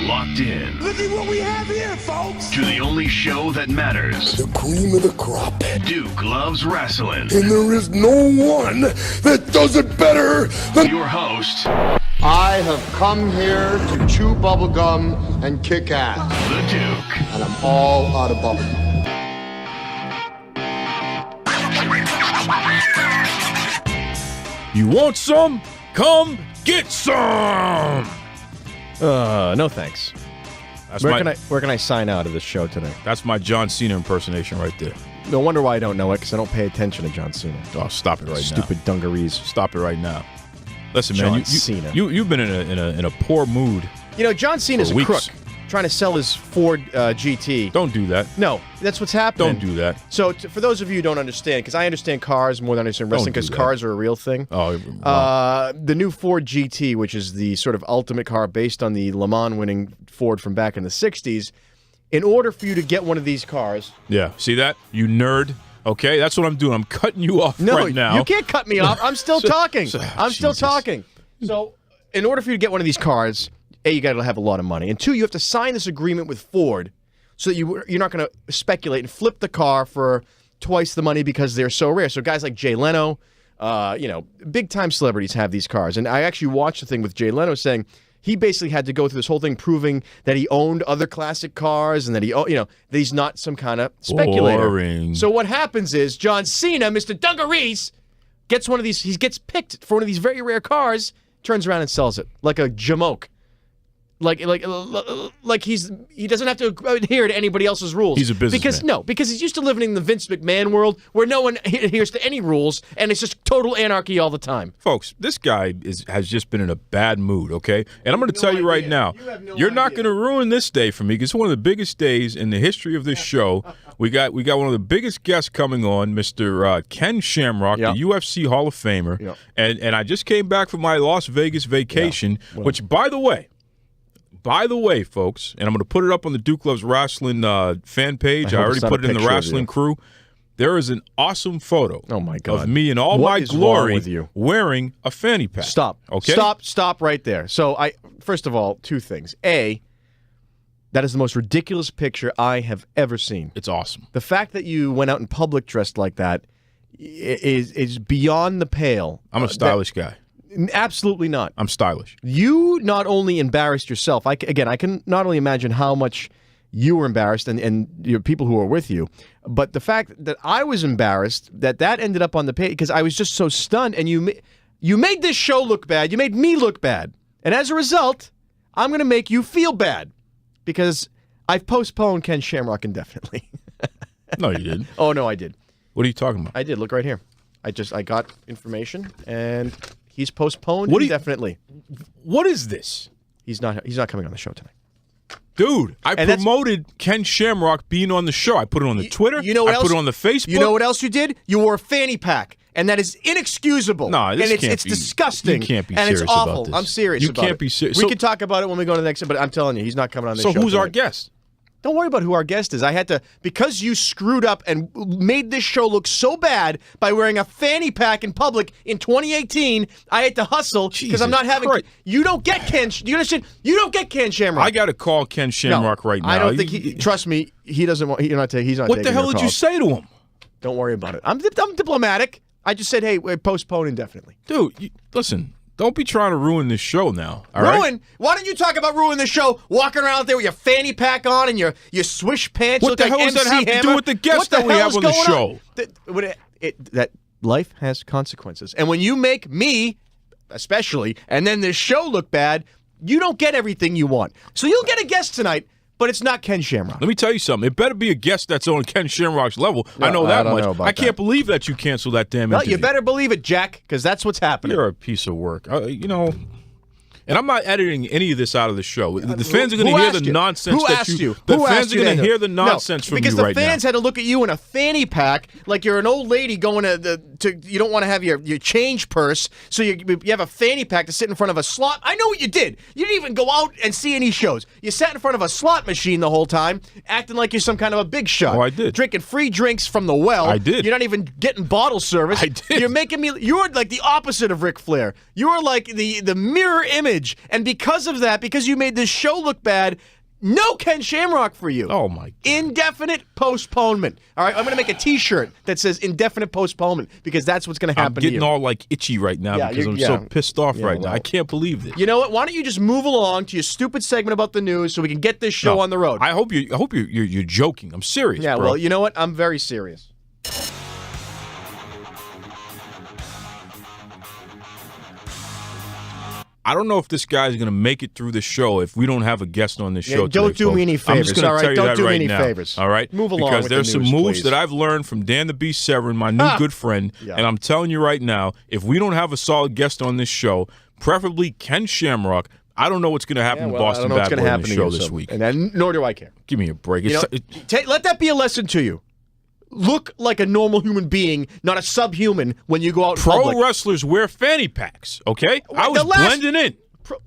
locked in. Look at what we have here, folks. To the only show that matters. The cream of the crop. Duke Loves Rasslin. And there is no one that does it better than your host. I have come here to chew bubblegum and kick ass. The Duke. And I'm all out of bubblegum. You want some? Come get some! No thanks. Where can I sign out of this show today? That's my John Cena impersonation right there. No wonder why I don't know it, because I don't pay attention to John Cena. Oh, stop it right now. Stupid dungarees. Stop it right now. Listen, John man, Cena. You've been in a poor mood. You know, John Cena's a crook, trying to sell his Ford GT. Don't do that. No, that's what's happening. Don't do that. So, for those of you who don't understand, because I understand cars more than I understand wrestling, because cars are a real thing. Oh, wow. The new Ford GT, which is the sort of ultimate car based on the Le Mans winning Ford from back in the 60s, in order for you to get one of these cars... Yeah, see that? You nerd. Okay, that's what I'm doing. I'm cutting you off right now. No, you can't cut me off. I'm still talking. I'm still talking. So, in order for you to get one of these cars, A, you got to have a lot of money. And two, you have to sign this agreement with Ford so that you're not going to speculate and flip the car for twice the money because they're so rare. So guys like Jay Leno, big-time celebrities have these cars. And I actually watched the thing with Jay Leno saying he basically had to go through this whole thing proving that he owned other classic cars and that that he's not some kind of speculator. Boring. So what happens is John Cena, Mr. Dungarees, gets one of these. He gets picked for one of these very rare cars, turns around and sells it like a jamoke. Like he doesn't have to adhere to anybody else's rules. He's a businessman. Because he's used to living in the Vince McMahon world where no one adheres to any rules and it's just total anarchy all the time. Folks, this guy has just been in a bad mood, okay? And I'm going to tell you right now, you're not going to ruin this day for me because it's one of the biggest days in the history of this show. We got one of the biggest guests coming on, Mr. Ken Shamrock, the UFC Hall of Famer. Yep. And I just came back from my Las Vegas vacation, which, by the way, folks, and I'm going to put it up on the Duke Loves Rasslin fan page. I already put it in the Rasslin crew. There is an awesome photo of me in all my glory wearing a fanny pack. Stop. Okay? Stop right there. So, first of all, two things. A, that is the most ridiculous picture I have ever seen. It's awesome. The fact that you went out in public dressed like that is beyond the pale. I'm a stylish guy. Absolutely not. I'm stylish. You not only embarrassed yourself, I can not only imagine how much you were embarrassed and your people who were with you, but the fact that I was embarrassed that ended up on the page because I was just so stunned, and you made this show look bad. You made me look bad. And as a result, I'm going to make you feel bad because I've postponed Ken Shamrock indefinitely. No, you didn't. Oh, no, I did. What are you talking about? I did. Look right here. I got information, and he's postponed indefinitely. What is this? He's not coming on the show tonight. Dude, I promoted Ken Shamrock being on the show. I put it on the Twitter. You know what else? Put it on the Facebook. You know what else you did? You wore a fanny pack, and that is inexcusable. No, this and can't it's be. disgusting. You can't be and serious it's awful. about this. I'm serious about it. You can't be serious. We can talk about it when we go to the next. But I'm telling you, he's not coming on this show. So who's tonight. our guest? Don't worry about who our guest is. I had to, because you screwed up and made this show look so bad by wearing a fanny pack in public in 2018, I had to hustle because I'm not having. You don't get Ken. Do you understand? You don't get Ken Shamrock. I got to call Ken Shamrock right now. I don't think he. Trust me, he doesn't want. He's not. What the hell did you say to him? Don't worry about it. I'm diplomatic. I just said, hey, we're postponed indefinitely. Dude, listen. Don't be trying to ruin this show now. All ruin? Right? Why don't you talk about ruining the show? Walking around out there with your fanny pack on and your swish pants. What the hell does that have to do with the guests that we have on the show? That life has consequences, and when you make me, especially, and then this show look bad, you don't get everything you want. So you'll get a guest tonight. But it's not Ken Shamrock. Let me tell you something. It better be a guest that's on Ken Shamrock's level. No, I know that much. I can't believe that you canceled that damn interview. You better believe it, Jack, because that's what's happening. You're a piece of work. And I'm not editing any of this out of the show. The fans are going to hear the nonsense that you. The fans are going to hear the nonsense from you right now. Because the fans had to look at you in a fanny pack like you're an old lady going to you don't want to have your change purse, so you have a fanny pack to sit in front of a slot. I know what you did. You didn't even go out and see any shows. You sat in front of a slot machine the whole time, acting like you're some kind of a big shot. Oh, I did. Drinking free drinks from the well. I did. You're not even getting bottle service. I did. You're making me. You're like the opposite of Ric Flair. You're like the mirror image image. And because of that, because you made this show look bad, no Ken Shamrock for you. Oh, my God. Indefinite postponement. All right, I'm going to make a T-shirt that says indefinite postponement because that's what's going to happen to you. I'm getting all, like, itchy right now because I'm so pissed off right now. I can't believe this. You know what? Why don't you just move along to your stupid segment about the news so we can get this show on the road? I hope you're joking. I'm serious, Yeah, bro. well, you know what? I'm very serious. I don't know if this guy's going to make it through the show if we don't have a guest on this show today, don't do me folks. any favors, I'm just all right? tell you Don't that do me right any now, favors. all right? Move along because with there's the some news, moves please. that I've learned from Dan the Beast Severin, my new good friend, and I'm telling you right now, if we don't have a solid guest on this show, preferably Ken Shamrock, I don't know what's going to happen to Boston Bad Boy on the show this week. And nor do I care. Give me a break. Let that be a lesson to you. Look like a normal human being, not a subhuman when you go out in public. Pro wrestlers wear fanny packs, okay? I was blending in.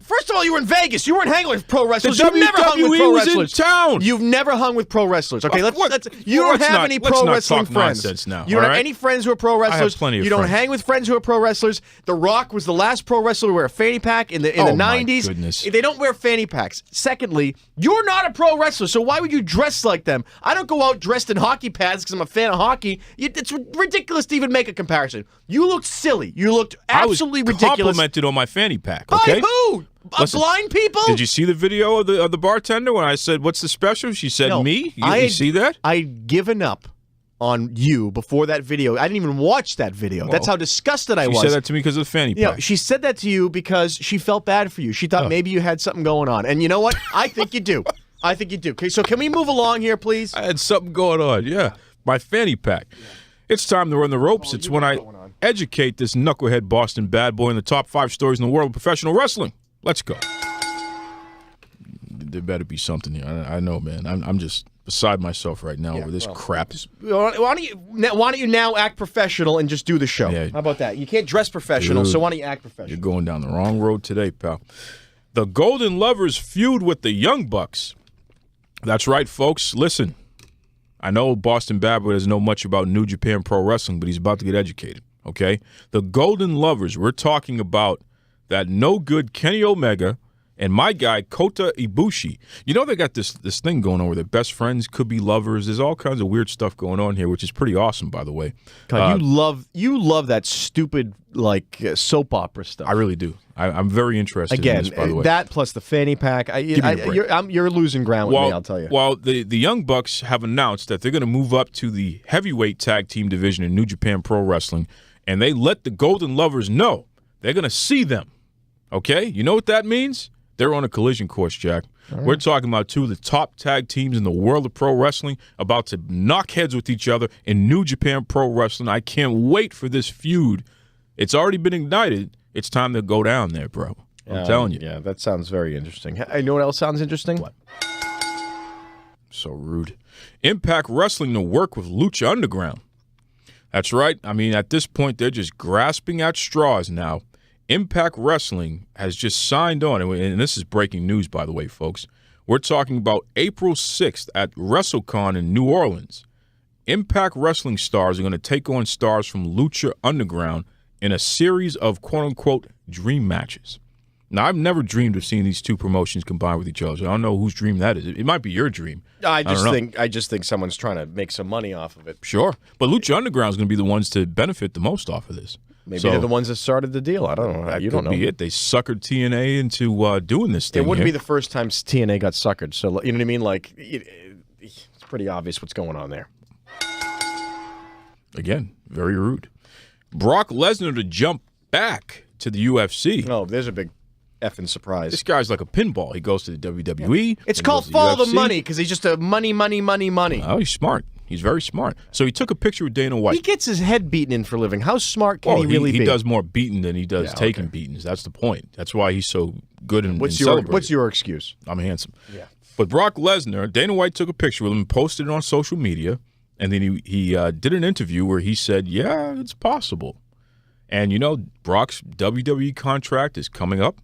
First of all, you were in Vegas. You weren't hanging with pro wrestlers. The You've never hung with WWE pro was wrestlers. in town. You've never hung with pro wrestlers. Okay, you don't have any pro wrestling friends. Now, you don't have any friends who are pro wrestlers. I have plenty of You don't friends. hang with friends who are pro wrestlers. The Rock was the last pro wrestler to wear a fanny pack in the 90s. My goodness. They don't wear fanny packs. Secondly, you're not a pro wrestler, so why would you dress like them? I don't go out dressed in hockey pads because I'm a fan of hockey. It's ridiculous to even make a comparison. You looked silly. You looked absolutely I was ridiculous. complimented on my fanny pack, okay? By who? Listen, blind people? Did you see the video of the bartender when I said, "What's the special?" She said, No, "Me." You see that? I'd given up on you before that video. I didn't even watch that video. That's how disgusted I was. She said that to me because of the fanny pack. She said that to you because she felt bad for you. She thought maybe you had something going on. And you know what? I think you do. I think you do. Okay, so can we move along here, please? I had something going on. Yeah, my fanny pack. It's time to run the ropes. It's when I educate this knucklehead Boston bad boy in the top 5 stories in the world of professional wrestling. Let's go. There better be something here. I know, man. I'm just beside myself right now over this crap. Why don't you now act professional and just do the show? Yeah. How about that? You can't dress professional, so why don't you act professional? You're going down the wrong road today, pal. The Golden Lovers feud with the Young Bucks. That's right, folks. Listen, I know Boston Bad Boy doesn't know much about New Japan Pro Wrestling, but he's about to get educated, okay? The Golden Lovers, we're talking about that no-good Kenny Omega and my guy Kota Ibushi. You know they got this thing going on where they're best friends, could be lovers. There's all kinds of weird stuff going on here, which is pretty awesome, by the way. God, you love that stupid soap opera stuff. I really do. I'm very interested in this, by the way. That plus the fanny pack. You're losing ground with me, I'll tell you. Well, the Young Bucks have announced that they're going to move up to the heavyweight tag team division in New Japan Pro Wrestling, and they let the Golden Lovers know they're going to see them. Okay? You know what that means? They're on a collision course, Jack. Right. We're talking about 2 of the top tag teams in the world of pro wrestling about to knock heads with each other in New Japan Pro Wrestling. I can't wait for this feud. It's already been ignited. It's time to go down there, bro. I'm telling you. Yeah, that sounds very interesting. You know what else sounds interesting? What? So rude. Impact Wrestling to work with Lucha Underground. That's right. I mean, at this point, they're just grasping at straws now. Impact Wrestling has just signed on, and this is breaking news, by the way, folks. We're talking about April 6th at WrestleCon in New Orleans. Impact Wrestling stars are going to take on stars from Lucha Underground in a series of quote-unquote dream matches. Now, I've never dreamed of seeing these 2 promotions combined with each other. So I don't know whose dream that is. It might be your dream. I just think someone's trying to make some money off of it. Sure. But Lucha Underground is going to be the ones to benefit the most off of this. Maybe they're the ones that started the deal. I don't know. You don't know. That could be it. They suckered TNA into doing this thing. It wouldn't be the first time TNA got suckered. So, you know what I mean? It's pretty obvious what's going on there. Again, very rude. Brock Lesnar to jump back to the UFC. Oh, there's a big effing surprise. This guy's like a pinball. He goes to the WWE. It's called follow the money because he's just a money. Oh, he's smart. He's very smart. So he took a picture with Dana White. He gets his head beaten in for a living. How smart can he really be? He does more beating than he does taking beatings. That's the point. That's why he's so good in celebrating. What's your excuse? I'm handsome. Yeah. But Brock Lesnar, Dana White took a picture with him and posted it on social media, and then he did an interview where he said, yeah, it's possible. And, you know, Brock's WWE contract is coming up.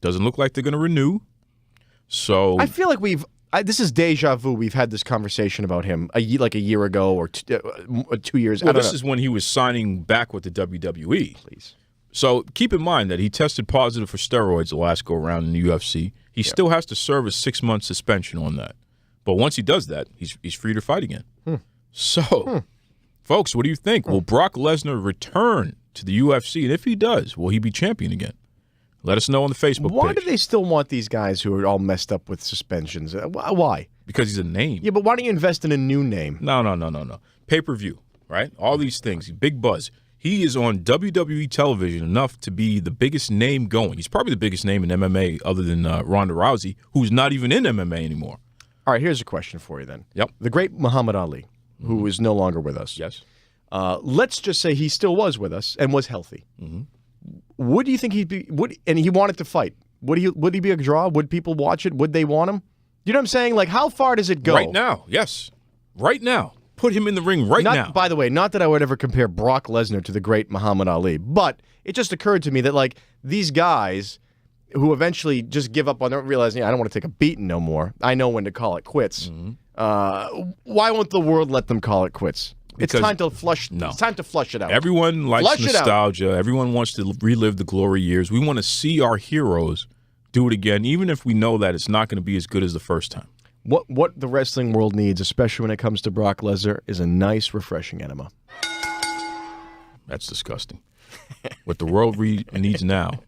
Doesn't look like they're going to renew. So I feel like this is deja vu. We've had this conversation about him a year ago or 2 years. Well, this is when he was signing back with the WWE. Please. So keep in mind that he tested positive for steroids the last go-around in the UFC. He still has to serve a 6-month suspension on that. But once he does that, he's free to fight again. So, folks, what do you think? Will Brock Lesnar return to the UFC? And if he does, will he be champion again? Let us know on the Facebook Why page. do they still want these guys who are all messed up with suspensions? Why? Because he's a name. Yeah, but why don't you invest in a new name? No. Pay-per-view, right? All these things. Big buzz. He is on WWE television enough to be the biggest name going. He's probably the biggest name in MMA other than Ronda Rousey, who's not even in MMA anymore. All right, here's a question for you then. Yep. The great Muhammad Ali, who is no longer with us. Yes. Let's just say he still was with us and was healthy. Would you think he'd be? And he wanted to fight? Would he be a draw? Would people watch it? Would they want him? You know what I'm saying? Like, how far does it go? Right now, yes. Right now. Put him in the ring now. By the way, not that I would ever compare Brock Lesnar to the great Muhammad Ali, but it just occurred to me that, like, these guys who eventually just give up on it, realizing, I don't want to take a beating no more. I know when to call it quits. Why won't the world let them call it quits? It's time to flush. No. It's time to flush it out. Everyone likes Flush it out. nostalgia. Everyone wants to relive the glory years. We want to see our heroes do it again, even if we know that it's not going to be as good as the first time. What the wrestling world needs, especially when it comes to Brock Lesnar, is a nice, refreshing enema. That's disgusting. What the world needs now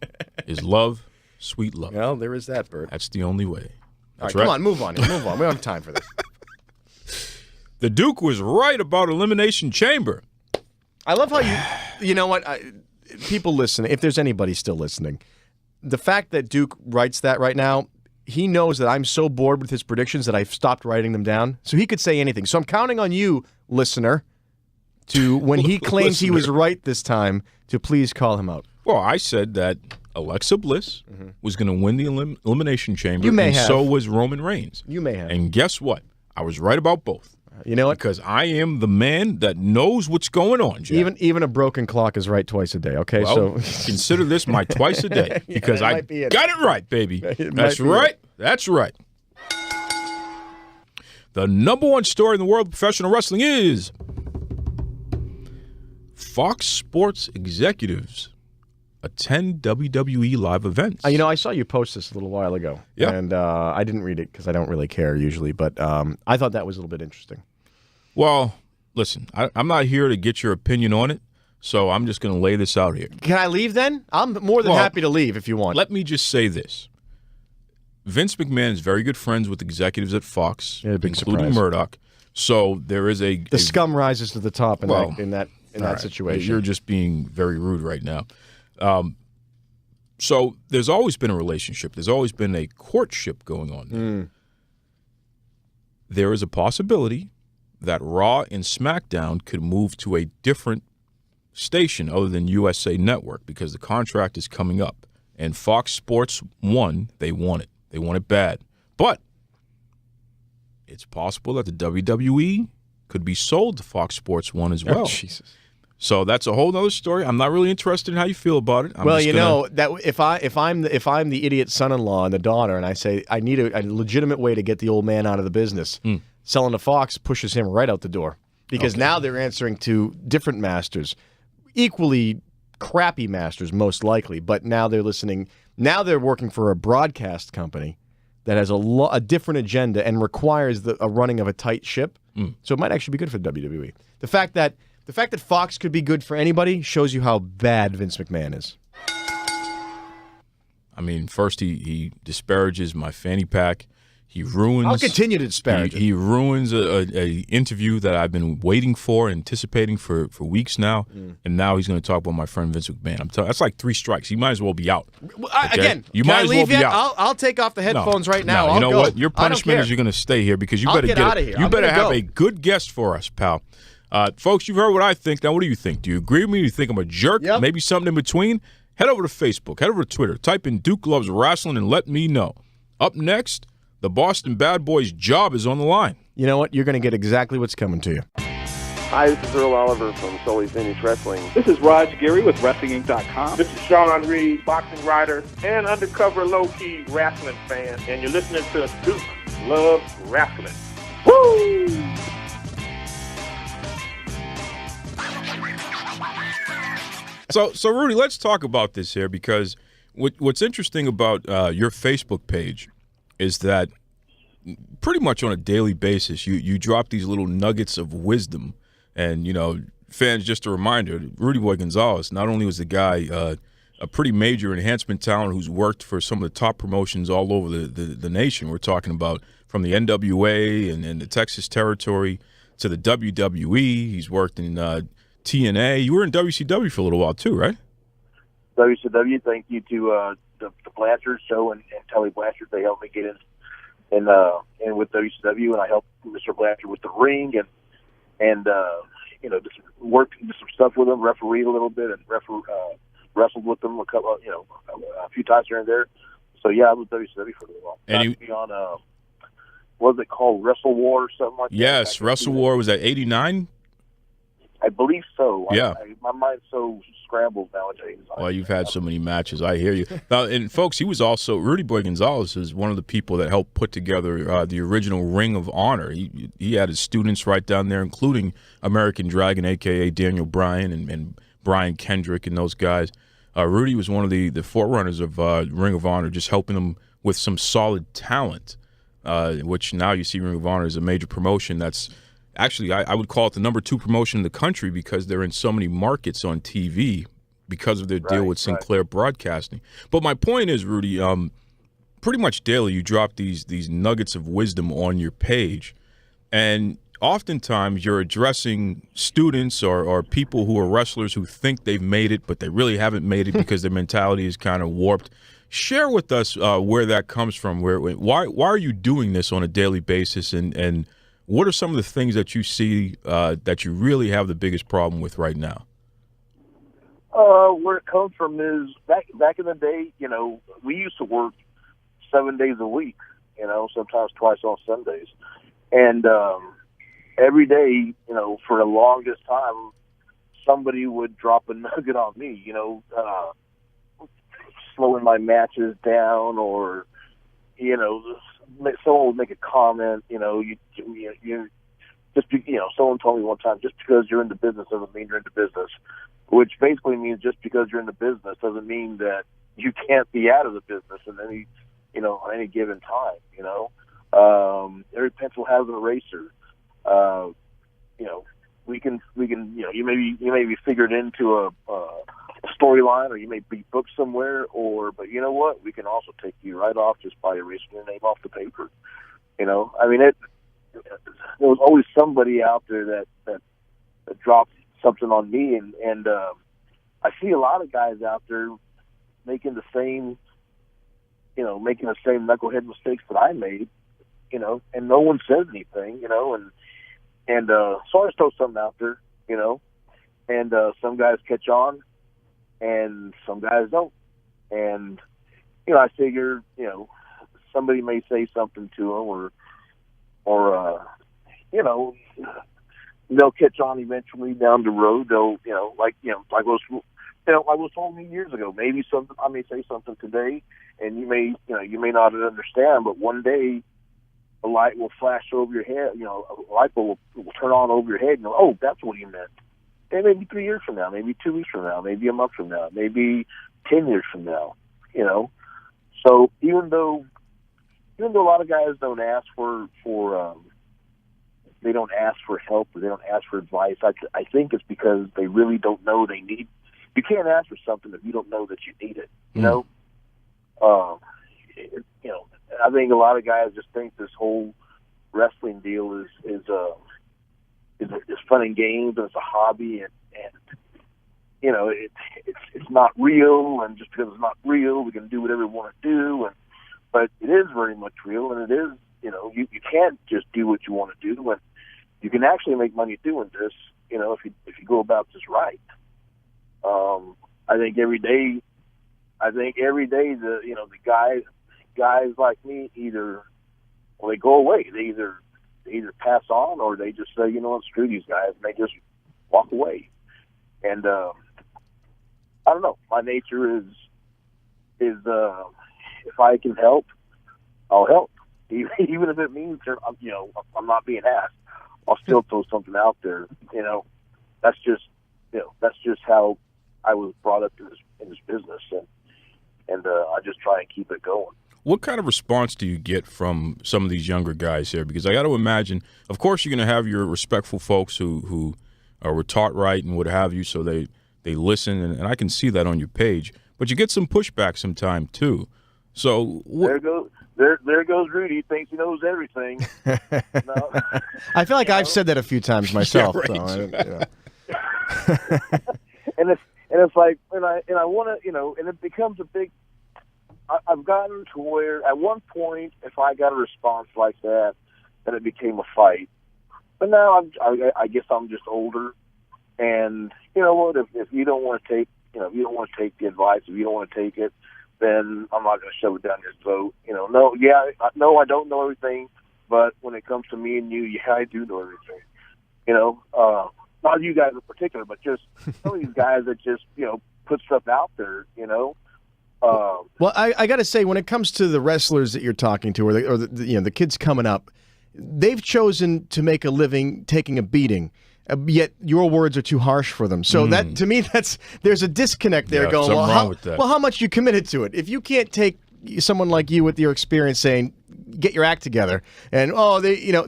is love, sweet love. Well, there is that, Bert. That's the only way. All That's right, right. come on, move on. We don't have time for this. The Duke was right about Elimination Chamber. I love how you know what, people listening, if there's anybody still listening, the fact that Duke writes that right now, he knows that I'm so bored with his predictions that I've stopped writing them down. So he could say anything. So I'm counting on you, listener, to, when he claims he was right this time, to please call him out. Well, I said that Alexa Bliss was going to win the Elimination Chamber, You may and have. so was Roman Reigns. You may have. And guess what? I was right about both. You know what? Because I am the man that knows what's going on, Jack. Even a broken clock is right twice a day, okay? Well, so consider this my twice a day because that I might be it. got it right, baby. It That's might be right. it. That's right. The number one story in the world of professional wrestling is Fox Sports executives attend WWE live events. You know, I saw you post this a little while ago. Yeah. And I didn't read it because I don't really care usually, but I thought that was a little bit interesting. Well, listen, I'm not here to get your opinion on it, so I'm just going to lay this out here. Can I leave then? I'm more than happy to leave if you want. Let me just say this. Vince McMahon is very good friends with executives at Fox, Yeah, big including surprise. Murdoch. So there is The scum rises to the top in that all right, situation. You're just being very rude right now. So there's always been a relationship. There's always been a courtship going on there. There is a possibility that Raw and SmackDown could move to a different station other than USA Network because the contract is coming up. And Fox Sports 1, they want it. They want it bad. But it's possible that the WWE could be sold to Fox Sports 1 as well. Oh, Jesus. So that's a whole other story. I'm not really interested in how you feel about it. Well, you know that if I'm the idiot son-in-law and the daughter, and I say I need a legitimate way to get the old man out of the business, selling to Fox pushes him right out the door because now they're answering to different masters, equally crappy masters most likely, but now they're listening. Now they're working for a broadcast company that has a different agenda and requires a running of a tight ship. So it might actually be good for WWE. The fact that Fox could be good for anybody shows you how bad Vince McMahon is. I mean, first he disparages my fanny pack. He ruins. I'll continue to disparage it. He ruins a interview that I've been waiting for, anticipating for weeks now, and now he's going to talk about my friend Vince McMahon. I'm telling that's like 3 strikes. He might as well be out. Okay? Again, you can might I as leave well be yet? out. I'll take off the headphones right now. No, I'll you know go. what? Your I don't punishment care. is you're going to stay here because you I'll better get out of here. You I'm better gonna have go. a good guest for us, pal. Folks, you've heard what I think. Now, what do you think? Do you agree with me? Do you think I'm a jerk? Yep. Maybe something in between? Head over to Facebook. Head over to Twitter. Type in Duke Loves Rasslin and let me know. Up next, the Boston Bad Boys' job is on the line. You know what? You're going to get exactly what's coming to you. Hi, this is Earl Oliver from Sully's Vintage Wrestling. This is Raj Geary with WrestlingInc.com. This is Sean Reed, boxing writer and undercover low-key wrestling fan, and you're listening to Duke Loves Rasslin. So Rudy, let's talk about this here, because what's interesting about your Facebook page is that pretty much on a daily basis, you drop these little nuggets of wisdom. And, fans, just a reminder, Rudy Boy Gonzalez, not only was the guy a pretty major enhancement talent who's worked for some of the top promotions all over the nation. We're talking about from the NWA and the Texas territory to the WWE. He's worked in TNA. You were in WCW for a little while too, right? WCW, thank you to the Blanchard show and Telly Blanchard. They helped me get in with WCW, and I helped Mr. Blanchard with the ring and just worked some stuff with him, refereed a little bit, and wrestled with them a few times here and there. So yeah, I was WCW for a little while. And you be on what was it called, Wrestle War or something like that? Yes, Wrestle War was that '89. I believe so. Yeah. My mind's so scrambled nowadays. Well, you've had so many matches. I hear you. Now, and folks, he was also, Rudy Boy Gonzalez is one of the people that helped put together the original Ring of Honor. He had his students right down there, including American Dragon, a.k.a. Daniel Bryan and Brian Kendrick and those guys. Rudy was one of the forerunners of Ring of Honor, just helping them with some solid talent, which now you see Ring of Honor is a major promotion that's actually, I would call it the number 2 promotion in the country because they're in so many markets on TV because of their deal with Sinclair Broadcasting. But my point is, Rudy, pretty much daily you drop these nuggets of wisdom on your page, and oftentimes you're addressing students or people who are wrestlers who think they've made it, but they really haven't made it because their mentality is kind of warped. Share with us where that comes from. Why are you doing this on a daily basis, and what are some of the things that you see that you really have the biggest problem with right now? Where it comes from is back in the day, we used to work 7 days a week, sometimes twice on Sundays. And every day, for the longest time, somebody would drop a nugget on me, slowing my matches down, or, someone would make a comment, someone told me one time, just because you're in the business doesn't mean you're in the business, which basically means just because you're in the business doesn't mean that you can't be out of the business in any, on any given time, every pencil has an eraser. We can, you may be figured into a storyline, or you may be booked somewhere, but you know what? We can also take you right off just by erasing your name off the paper. There was always somebody out there that dropped something on me, and I see a lot of guys out there making the same knucklehead mistakes that I made, and no one says anything, and so I just throw something out there, and some guys catch on, and some guys don't, and I figure, somebody may say something to them, or they'll catch on eventually down the road. They'll, like was told me years ago. Maybe I may say something today, and you may not understand, but one day a light will flash over your head. A light bulb will turn on over your head, and oh, that's what he meant. And maybe 3 years from now, maybe 2 weeks from now, maybe a month from now, maybe 10 years from now. So even though a lot of guys don't ask for they don't ask for help, or they don't ask for advice, I think it's because they really don't know they need. You can't ask for something if you don't know that you need it. I think a lot of guys just think this whole wrestling deal is fun and games, and it's a hobby, and it's not real, and just because it's not real, we can do whatever we want to do, but it is very much real, and it is, you can't just do what you want to do, and you can actually make money doing this, if you go about this right. I think every day the guys like me they go away. They either pass on, or they just say, screw these guys, and they just walk away. And I don't know. My nature is if I can help, I'll help, even if it means I'm not being asked. I'll still throw something out there. That's just how I was brought up in this business, and I just try and keep it going. What kind of response do you get from some of these younger guys here? Because I got to imagine, of course, you're going to have your respectful folks who were taught right and what have you, so they listen, and I can see that on your page. But you get some pushback sometime too. So there goes Rudy. He thinks he knows everything. No. I feel like I've said that a few times myself. Yeah, right. And it's like, and I want to, and it becomes a big. I've gotten to where at one point, if I got a response like that, then it became a fight. But now I guess I'm just older, and you know what? If you don't want to take, if you don't want to take the advice, if you don't want to take it, then I'm not going to shove it down your throat. No, I don't know everything, but when it comes to me and you, yeah, I do know everything. Not you guys in particular, but just some of these guys that just put stuff out there. Well, I got to say, when it comes to the wrestlers that you're talking to, or the kids coming up, they've chosen to make a living taking a beating. Yet your words are too harsh for them. So that, to me, there's a disconnect there. Going, well, how much you committed to it? If you can't take someone like you with your experience saying, "Get your act together," and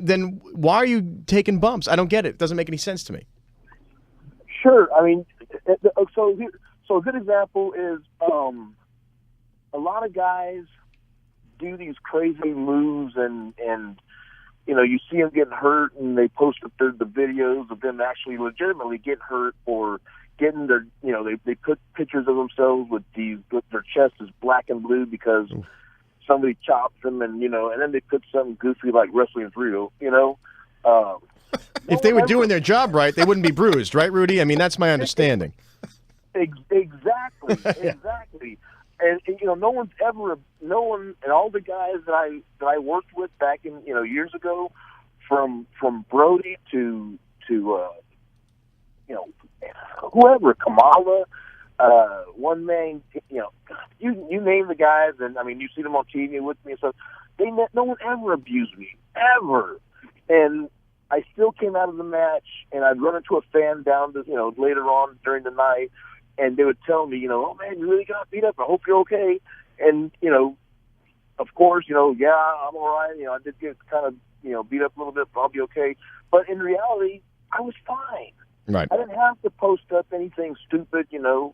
then why are you taking bumps? I don't get it. It doesn't make any sense to me. Sure. I mean, so a good example is a lot of guys do these crazy moves and you see them getting hurt, and they post up the videos of them actually legitimately getting hurt or getting their, they put pictures of themselves with their chest is black and blue because somebody chopped them, and then they put something goofy like wrestling is real, If they were doing their job right, they wouldn't be bruised, right, Rudy? I mean, that's my understanding. Exactly. And no one, and all the guys that I worked with back in years ago, from Brody to whoever, Kamala, one man, you name the guys, and I mean you see them on TV with me, so no one ever abused me ever, and I still came out of the match, and I'd run into a fan down later on during the night. And they would tell me, oh man, you really got beat up. I hope you're okay. And of course, yeah, I'm all right. I did get kind of beat up a little bit, but I'll be okay. But in reality, I was fine. Right. I didn't have to post up anything stupid, and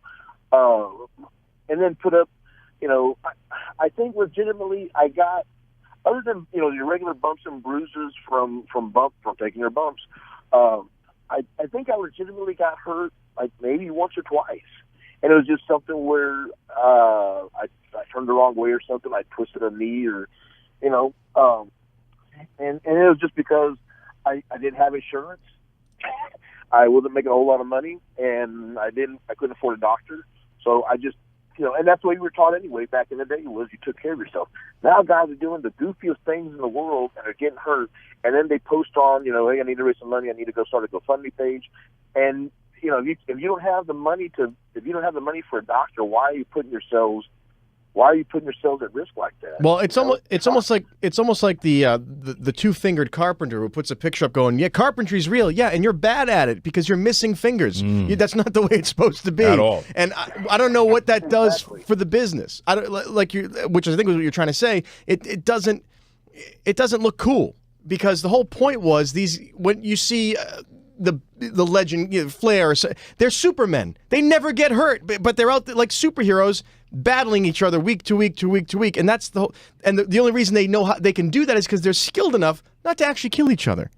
then put up, I think legitimately I got, other than your regular bumps and bruises from taking your bumps, I think I legitimately got hurt like maybe once or twice, and it was just something where I turned the wrong way or something. I twisted a knee, or and it was just because I didn't have insurance. I wasn't making a whole lot of money, and I couldn't afford a doctor, so I just and that's the way we were taught anyway back in the day, was you took care of yourself. Now guys are doing the goofiest things in the world and are getting hurt, and then they post on, hey, I need to raise some money, I need to go start a GoFundMe page, and if you don't have the money for a doctor, why are you putting yourselves at risk like that? Well, it's almost like the two-fingered carpenter who puts a picture up going, yeah, carpentry's real, yeah, and you're bad at it because you're missing fingers. That's not the way it's supposed to be at all. And I don't know what that does for the business. I don't which I think was what you're trying to say. It doesn't look cool, because the whole point was when you see. The legend, Flair, they're supermen. They never get hurt, but they're out there like superheroes battling each other week to week to week to week. And that's the only reason they know how they can do that is because they're skilled enough not to actually kill each other.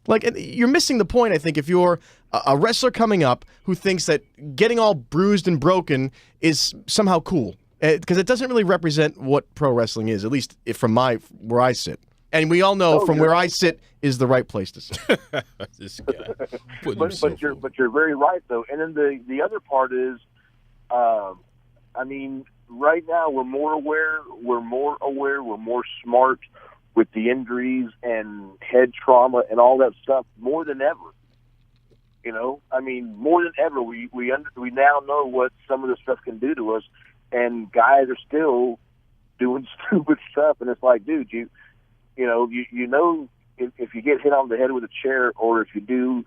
Like, you're missing the point, I think, if you're a wrestler coming up who thinks that getting all bruised and broken is somehow cool, because it doesn't really represent what pro wrestling is, at least from where I sit. And we all know from where I sit is the right place to sit. This guy. But you're very right, though. And then the other part is, I mean, right now we're more aware, we're more smart with the injuries and head trauma and all that stuff more than ever. I mean, more than ever, we now know what some of this stuff can do to us, and guys are still doing stupid stuff, and it's like, dude, if you get hit on the head with a chair, or if you do,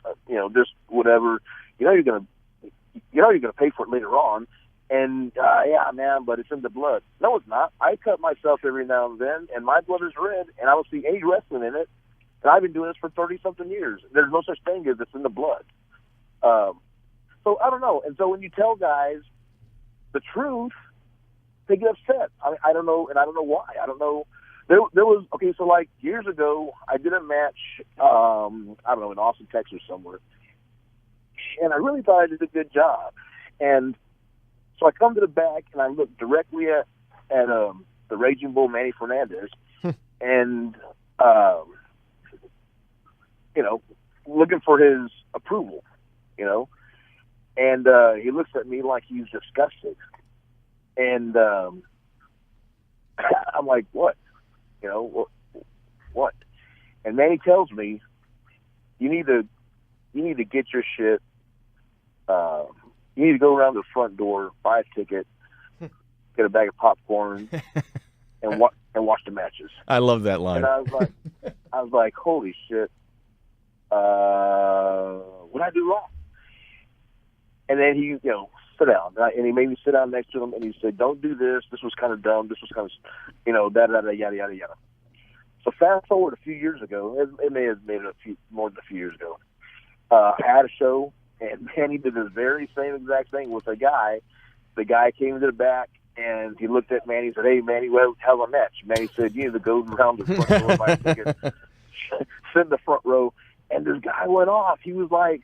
just whatever, you're gonna you know you're going to pay for it later on. And, yeah, man, but it's in the blood. No, it's not. I cut myself every now and then, and my blood is red, and I don't see any wrestling in it. And I've been doing this for 30-something years. There's no such thing as it's in the blood. So I don't know. And so when you tell guys the truth, they get upset. I don't know, and I don't know why. I don't know. There was, okay, so like years ago, I did a match, I don't know, in Austin, Texas somewhere. And I really thought I did a good job. And so I come to the back, and I look directly at the Raging Bull, Manny Fernandez, and, you know, looking for his approval, you know. And he looks at me like he's disgusted. And I'm like, what? You know, what? And Manny tells me, you need to get your shit. You need to go around the front door, buy a ticket, get a bag of popcorn, and watch the matches. I love that line. And I was like, holy shit. What did I do wrong? And then he, you know, sit down. And he made me sit down next to him, and he said, don't do this. This was kind of dumb. This was kind of, you know, yada, yada, yada. So fast forward a few years ago. It may have made it more than a few years ago. I had a show, and Manny did the very same exact thing with a guy. The guy came to the back, and he looked at Manny and said, hey, Manny, well, how's our match? Manny said, you need to go around the front door, buy a ticket, sit in the front row. And this guy went off. He was like,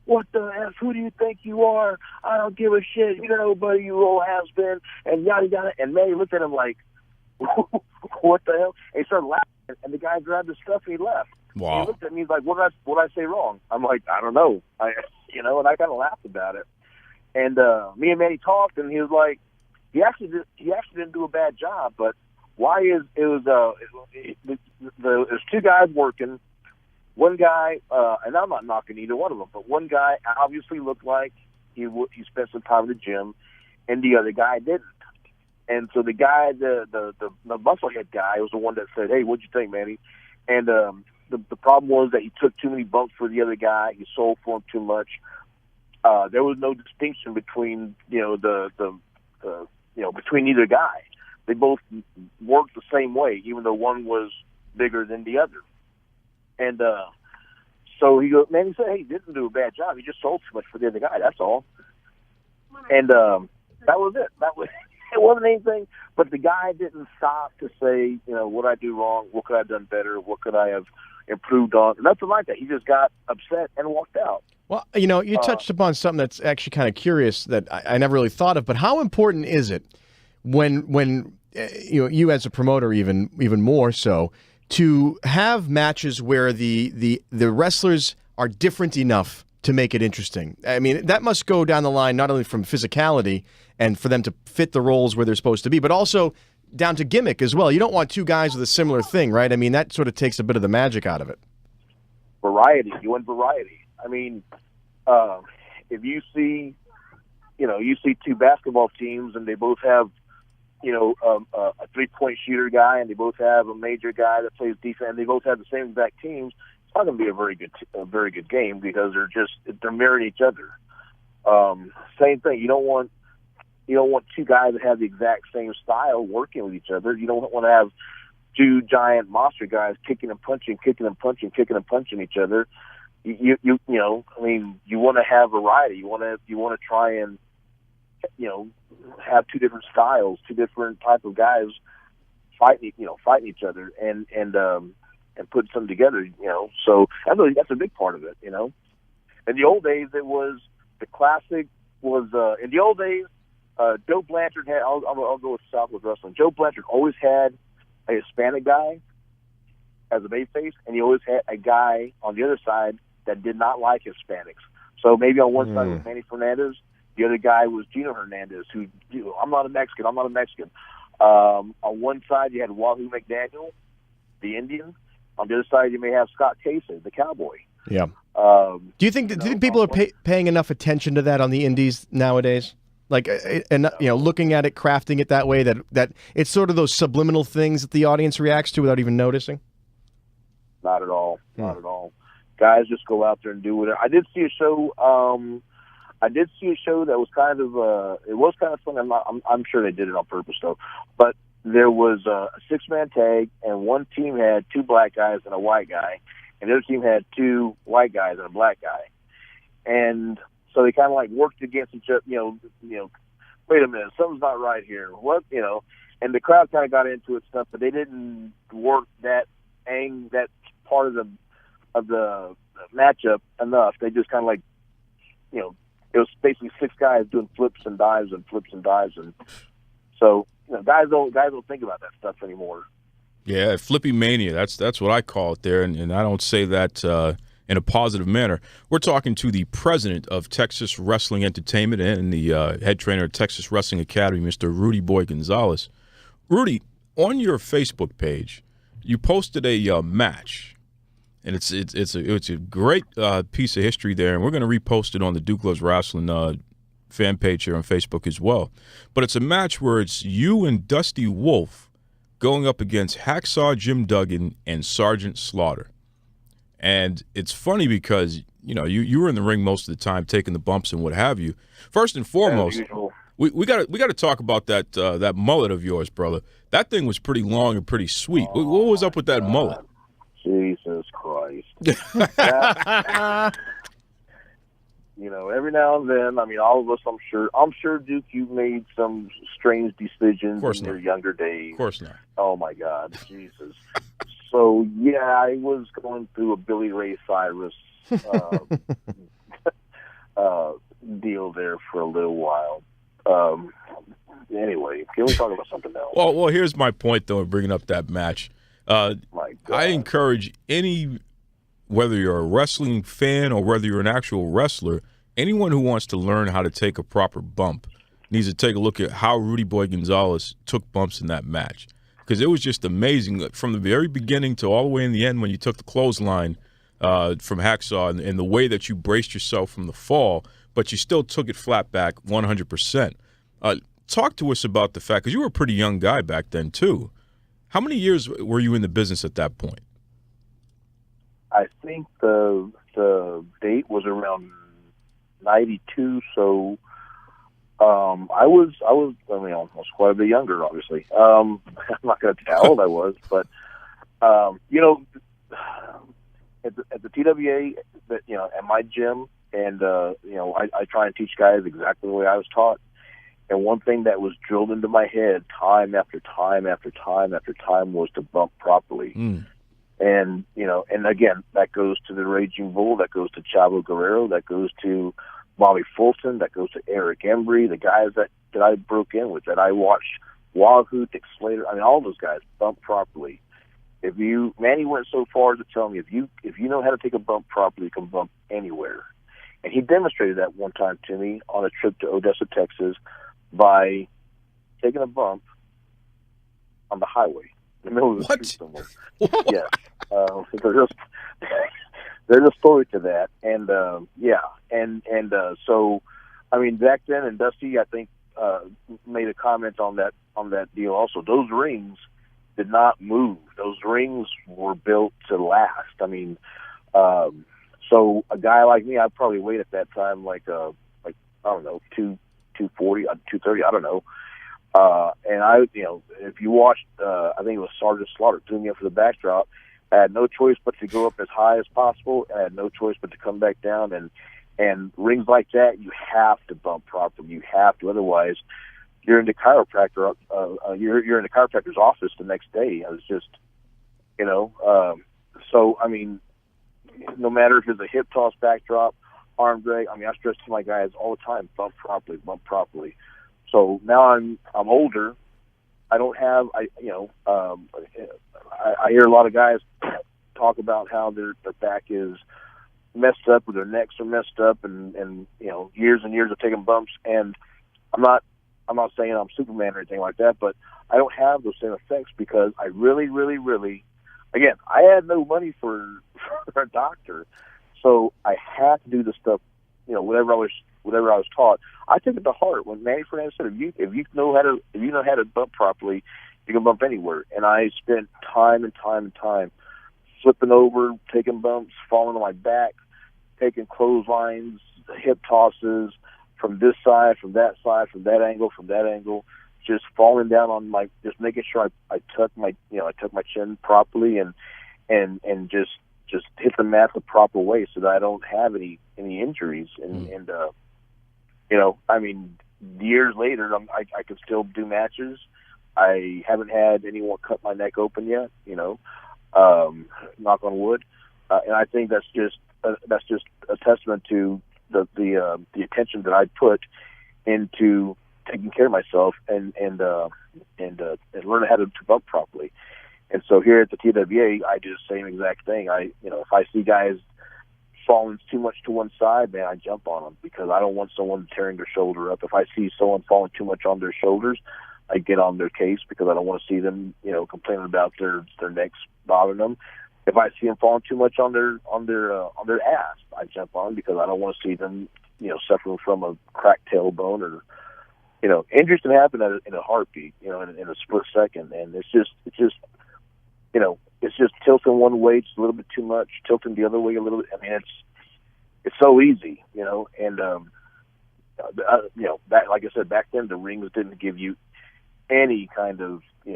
what the F? Who do you think you are? I don't give a shit. You don't know nobody, you old has-been, and yada, yada. And Manny looked at him like, what the hell? And he started laughing, and the guy grabbed his stuff and he left. Wow. And he looked at me, he's like, what did I say wrong? I'm like, I don't know. And I kind of laughed about it. And me and Manny talked, and he was like, he actually didn't do a bad job, but there's two guys working. One guy, and I'm not knocking either one of them, but one guy obviously looked like he spent some time in the gym, and the other guy didn't. And so the guy, the musclehead guy, was the one that said, "Hey, what'd you think, Manny?" And the problem was that he took too many bumps for the other guy. He sold for him too much. There was no distinction between between either guy. They both worked the same way, even though one was bigger than the other. And so Manny said, hey, he didn't do a bad job. He just sold too much for the other guy. That's all. And that was it. It wasn't anything. But the guy didn't stop to say, what I do wrong? What could I have done better? What could I have improved on? Nothing like that. He just got upset and walked out. Well, you touched upon something that's actually kind of curious that I never really thought of. But how important is it when you as a promoter, even more so, to have matches where the wrestlers are different enough to make it interesting? I mean, that must go down the line not only from physicality and for them to fit the roles where they're supposed to be, but also down to gimmick as well. You don't want two guys with a similar thing, right? I mean, that sort of takes a bit of the magic out of it. Variety. You want variety. I mean, if you see two basketball teams and they both have a three-point shooter guy, and they both have a major guy that plays defense, and they both have the same exact teams, it's not going to be a very good game because they're mirroring each other. Same thing. You don't want two guys that have the exact same style working with each other. You don't want to have two giant monster guys kicking and punching each other. You want to have variety. You want to try and have two different styles, two different type of guys fighting each other and putting something together, So that's a big part of it, In the old days, it was the classic was in the old days. Joe Blanchard had. I'll go with Southwest Wrestling. Joe Blanchard always had a Hispanic guy as a babyface, and he always had a guy on the other side that did not like Hispanics. So maybe on one side was Manny Fernandez. The other guy was Gino Hernandez, who, I'm not a Mexican. On one side, you had Wahoo McDaniel, the Indian. On the other side, you may have Scott Casey, the cowboy. Yeah. Do you think people are paying enough attention to that on the indies nowadays? Like, looking at it, crafting it that way, that it's sort of those subliminal things that the audience reacts to without even noticing? Not at all. Not at all. Guys just go out there and do whatever. I did see a show I did see a show that was kind of it was kind of fun. I'm sure they did it on purpose though. But there was a 6-man tag, and one team had 2 black guys and a white guy, and the other team had 2 white guys and a black guy. And so they kind of like worked against each other. Wait a minute, something's not right here. What, And the crowd kind of got into it stuff, but they didn't work that part of the matchup enough. They just kind of like, it was basically 6 guys doing flips and dives, and so guys don't think about that stuff anymore. Yeah, Flippy Mania. That's what I call it there, and I don't say that in a positive manner. We're talking to the president of Texas Wrestling Entertainment and the head trainer of Texas Wrestling Academy, Mr. Rudy Boy Gonzalez. Rudy, on your Facebook page, you posted a match. And it's a great piece of history there, and we're going to repost it on the Duke Loves Rasslin fan page here on Facebook as well. But it's a match where it's you and Dusty Wolf going up against Hacksaw Jim Duggan and Sergeant Slaughter. And it's funny because you were in the ring most of the time, taking the bumps and what have you. First and foremost, we got to talk about that mullet of yours, brother. That thing was pretty long and pretty sweet. What was up with that mullet? Jesus Christ. Every now and then, all of us, I'm sure, Duke, you've made some strange decisions in your younger days. Of course not. Oh, my God. Jesus. So, yeah, I was going through a Billy Ray Cyrus deal there for a little while. Anyway, can we talk about something else? Well, here's my point, though, in bringing up that match. I encourage whether you're a wrestling fan or whether you're an actual wrestler, anyone who wants to learn how to take a proper bump needs to take a look at how Rudy Boy Gonzalez took bumps in that match, because it was just amazing from the very beginning to all the way in the end when you took the clothesline from Hacksaw and the way that you braced yourself from the fall, but you still took it flat back 100%. Talk to us about the fact, because you were a pretty young guy back then too. How many years were you in the business at that point? I think the date was around 92, so I was quite a bit younger, obviously. I'm not going to tell how old I was, but at the TWA, at my gym, and I try and teach guys exactly the way I was taught. And one thing that was drilled into my head time after time after time after time was to bump properly. And, and again, that goes to the Raging Bull, that goes to Chavo Guerrero, that goes to Bobby Fulton, that goes to Eric Embry, the guys that I broke in with, that I watched, Wahoo, Dick Slater, all those guys bump properly. Manny went so far as to tell me, if you know how to take a bump properly, you can bump anywhere. And he demonstrated that one time to me on a trip to Odessa, Texas, by taking a bump on the highway in the middle of the street somewhere. Yes. There's a story to that. And, so, back then, and Dusty, I think, made a comment on that deal also. Those rings did not move. Those rings were built to last. So a guy like me, I'd probably weighed at that time I don't know, 240, 230, I don't know. And if you watched, I think it was Sergeant Slaughter threw me up for the backdrop. I had no choice but to go up as high as possible. I had no choice but to come back down. And rings like that, you have to bump properly. You have to, otherwise, you're in the chiropractor. You're in the chiropractor's office the next day. I was just, So no matter if it's a hip toss, backdrop, arm drag. I stress to my guys all the time: bump properly. So now I'm older. I don't have. I hear a lot of guys talk about how their back is messed up or their necks are messed up, and years and years of taking bumps. And I'm not saying I'm Superman or anything like that, but I don't have those same effects because I really, again, I had no money for a doctor. So I had to do the stuff, whatever I was taught. I took it to heart when Manny Fernandez said, if you know how to bump properly, you can bump anywhere. And I spent time and time flipping over, taking bumps, falling on my back, taking clotheslines, hip tosses. from this side, from that side, from that angle, just falling down on just making sure I tuck my chin properly and just hit the mat the proper way so that I don't have any injuries. And I mean, years later, I can still do matches. I haven't had anyone cut my neck open yet, knock on wood. And I think that's just a testament to the attention that I put into taking care of myself and learning how to bump properly. And so here at the TWA, I do the same exact thing. If I see guys falling too much to one side, man, I jump on them because I don't want someone tearing their shoulder up. If I see someone falling too much on their shoulders, I get on their case because I don't want to see them, complaining about their necks bothering them. If I see them falling too much on their ass, I jump on because I don't want to see them, suffering from a cracked tailbone or, injuries can happen in a heartbeat, in a split second, and it's just tilting one way just a little bit too much, tilting the other way a little bit. I mean, it's so easy, and back, like I said, back then the rings didn't give you any kind of, they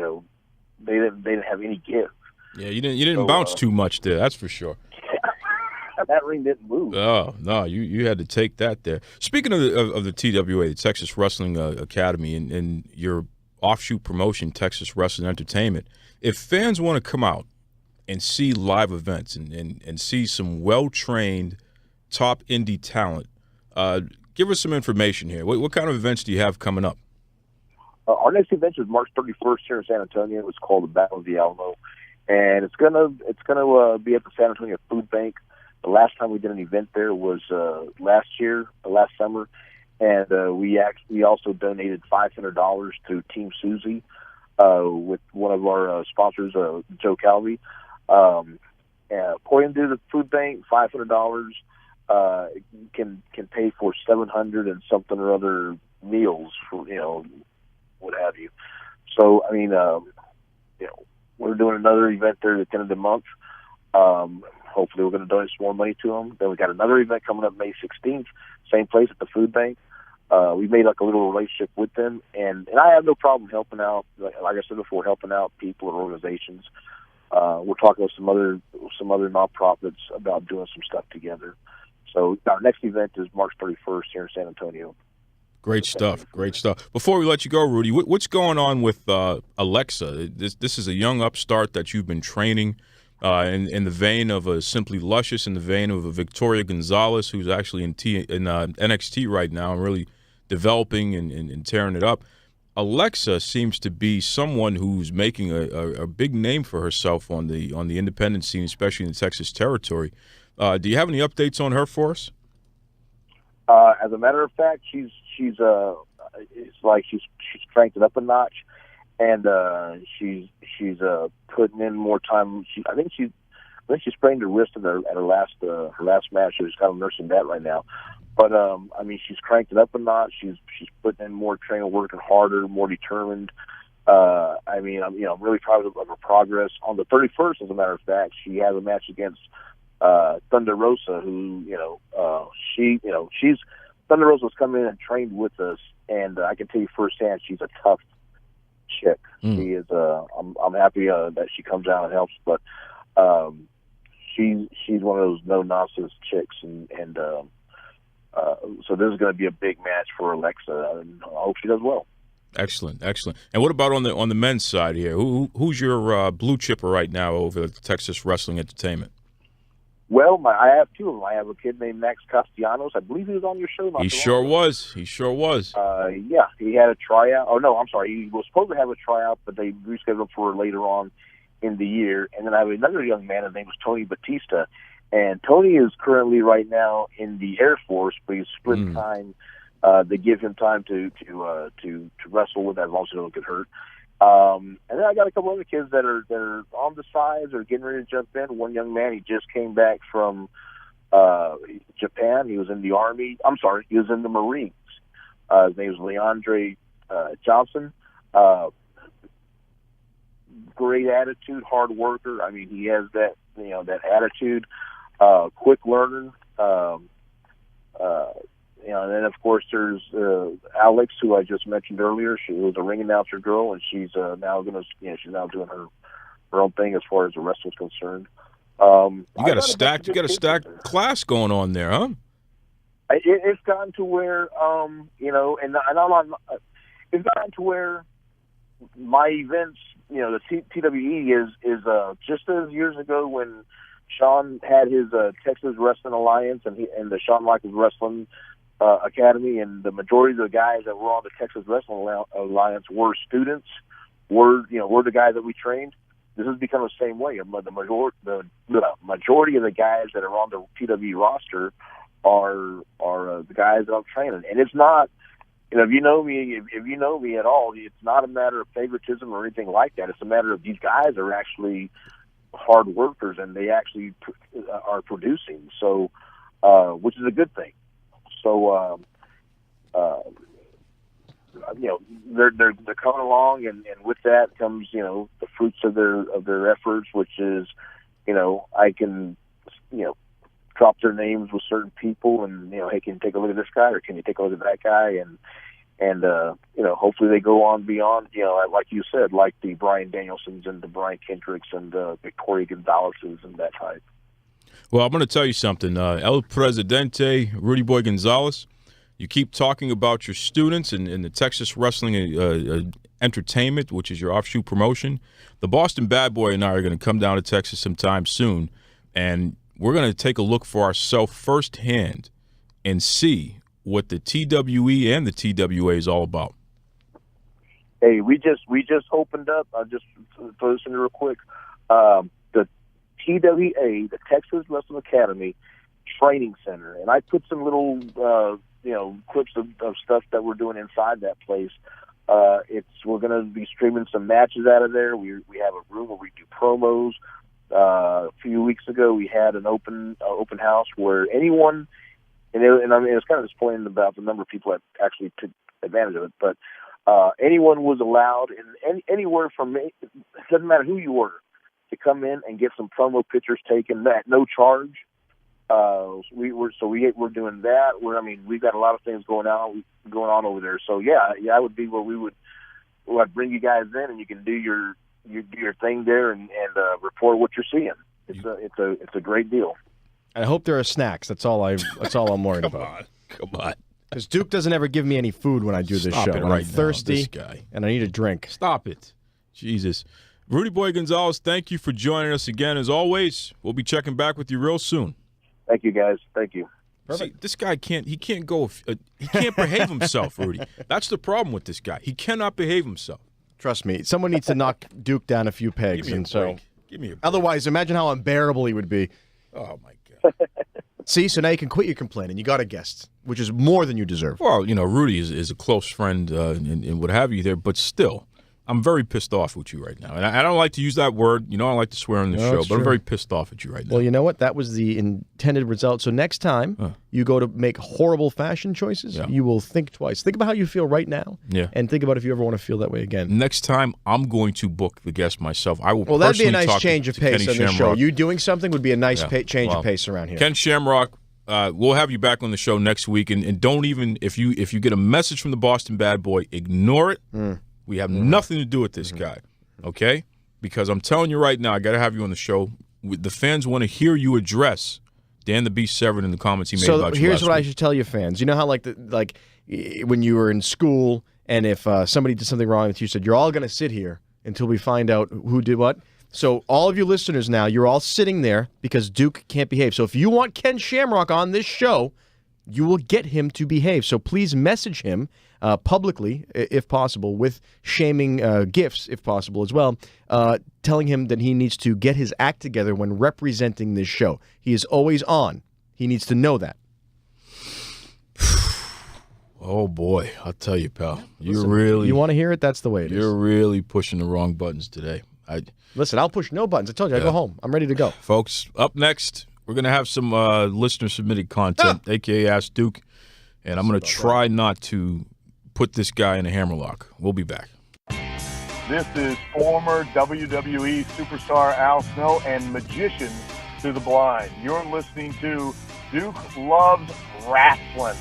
didn't have any give. Yeah, you didn't bounce too much there. That's for sure. That ring didn't move. Oh no, you had to take that there. Speaking of the TWA, the Texas Wrestling Academy, and your offshoot promotion, Texas Wrestling Entertainment, if fans want to come out and see live events and see some well-trained top indie talent, give us some information here. What kind of events do you have coming up? Our next event is March 31st here in San Antonio. It's called the Battle of the ElMO, and it's gonna be at the San Antonio Food Bank. The last time we did an event there was last summer, and we also donated $500 to Team Susie with one of our sponsors, Joe Calvi. According to the food bank, $500 can pay for 700 and something or other meals for what have you. So I mean, we're doing another event there at the end of the month. Hopefully we're going to donate some more money to them. Then we got another event coming up May 16th, same place at the food bank. We made like a little relationship with them, and I have no problem helping out. Like I said before, helping out people and organizations. We're talking with some other nonprofits about doing some stuff together. So our next event is March 31st here in San Antonio. Great stuff. Before we let you go, Rudy, what's going on with Alexa? This is a young upstart that you've been training in the vein of a Simply Luscious, in the vein of a Victoria Gonzalez, who's actually in NXT right now and really developing and tearing it up. Alexa seems to be someone who's making a big name for herself on the independent scene, especially in the Texas territory. Do you have any updates on her for us? As a matter of fact, she's cranked it up a notch, and she's putting in more time. I think she sprained her wrist at her last match. She's kind of nursing that right now. But I mean, she's cranked it up a notch. She's putting in more training, working harder, more determined. I mean, I'm really proud of her progress. On the 31st, as a matter of fact, she has a match against Thunder Rosa, who she's Thunder Rosa's come in and trained with us, and I can tell you firsthand, she's a tough chick. She is. I'm happy that she comes out and helps, but she's one of those no nonsense chicks, and so this is going to be a big match for Alexa, and I hope she does well. Excellent. And what about on the men's side here? Who's your blue chipper right now over at the Texas Wrestling Entertainment? Well, I have two of them. I have a kid named Max Castellanos. I believe he was on your show. He sure was. Yeah, he had a tryout. Oh, no, I'm sorry. He was supposed to have a tryout, but they rescheduled for later on in the year. And then I have another young man. His name was Tony Batista. And Tony is currently right now in the Air Force, but he's split time. They give him time to wrestle with that as long as he doesn't get hurt. And then I got a couple other kids that are on the sides or getting ready to jump in. One young man, he just came back from Japan. He was in the Army. I'm sorry, he was in the Marines. His name is Leandre Johnson. Great attitude, hard worker. I mean, he has that that attitude. Quick learner. and then of course there's Alex, who I just mentioned earlier. She was a ring announcer girl, and she's now she's now doing her own thing as far as the wrestling's concerned. You got a stacked class going on there, huh? It's gotten to where it's gotten to where my events, the TWE is just as years ago when Shawn had his Texas Wrestling Alliance and the Shawn Michaels Wrestling Academy, and the majority of the guys that were on the Texas Wrestling Alliance were students, were the guys that we trained. This has become the same way. The majority of the guys that are on the TWE roster are the guys that I'm training, and it's not. If you know me at all, it's not a matter of favoritism or anything like that. It's a matter of these guys are actually hard workers, and they actually are producing. So, which is a good thing. So, they're coming along, and with that comes the fruits of their efforts, which is I can drop their names with certain people, and hey, can you take a look at this guy, or can you take a look at that guy, and hopefully they go on beyond, like you said, like the Bryan Danielsons and the Brian Kendricks and the Victoria Gonzalez's and that type. Well, I'm going to tell you something. El Presidente, Rudy Boy Gonzalez, you keep talking about your students and the Texas Wrestling Entertainment, which is your offshoot promotion. The Boston Bad Boy and I are going to come down to Texas sometime soon, and we're going to take a look for ourselves firsthand and see what the TWE and the TWA is all about. Hey, we just opened up. I'll just throw this in real quick. The TWA, the Texas Wrestling Academy Training Center, and I put some little clips of stuff that we're doing inside that place. We're going to be streaming some matches out of there. We have a room where we do promos. A few weeks ago, we had an open house where anyone, and I mean, it's kind of disappointing about the number of people that actually took advantage of it, but anyone was allowed, in anywhere from, it doesn't matter who you were, to come in and get some promo pictures taken at no charge. We're doing that. We've got a lot of things going on over there. So I would be where I'd bring you guys in, and you can do your thing there and report what you're seeing. It's a great deal. I hope there are snacks. That's all I'm worried about. Come on. Because Duke doesn't ever give me any food when I do this show. I'm thirsty, this guy. And I need a drink. Stop it. Jesus. Rudy Boy Gonzalez, thank you for joining us again. As always, we'll be checking back with you real soon. Thank you, guys. Thank you. See, this guy can't behave himself, Rudy. That's the problem with this guy. He cannot behave himself. Trust me. Someone needs to knock Duke down a few pegs. Give me a break. Otherwise, imagine how unbearable he would be. Oh, my God. See, so now you can quit your complaining. You got a guest, which is more than you deserve. Well, Rudy is a close friend and what have you there, but still, I'm very pissed off with you right now. And I don't like to use that word. I don't like to swear on the show, but I'm very pissed off at you right now. Well, you know what? That was the intended result. So next time you go to make horrible fashion choices, you will think twice. Think about how you feel right now, and think about if you ever want to feel that way again. Next time, I'm going to book the guest myself. I will. Well, that'd be a nice talk change of pace on the show. You doing something would be a nice change of pace around here. Ken Shamrock, we'll have you back on the show next week, and don't even if you get a message from the Boston Bad Boy, ignore it. We have nothing to do with this guy, okay? Because I'm telling you right now, I got to have you on the show. The fans want to hear you address Dan the Beast Severn in the comments he made about you So here's what week. I should tell your fans. You know how like when you were in school and if somebody did something wrong with you, said, you're all going to sit here until we find out who did what? So all of you listeners now, you're all sitting there because Duke can't behave. So if you want Ken Shamrock on this show, you will get him to behave. So please message him publicly, if possible, with shaming gifts, if possible, as well, telling him that he needs to get his act together when representing this show. He is always on. He needs to know that. Oh, boy. I'll tell you, pal. You want to hear it? That's the way it is. You're really pushing the wrong buttons today. Listen, I'll push no buttons. I told you, I go home. I'm ready to go. Folks, up next, we're going to have some listener-submitted content, a.k.a. Ask Duke, and I'm going to try not to put this guy in a hammerlock. We'll be back. This is former WWE superstar Al Snow and magician to the blind. You're listening to Duke Loves Rasslin.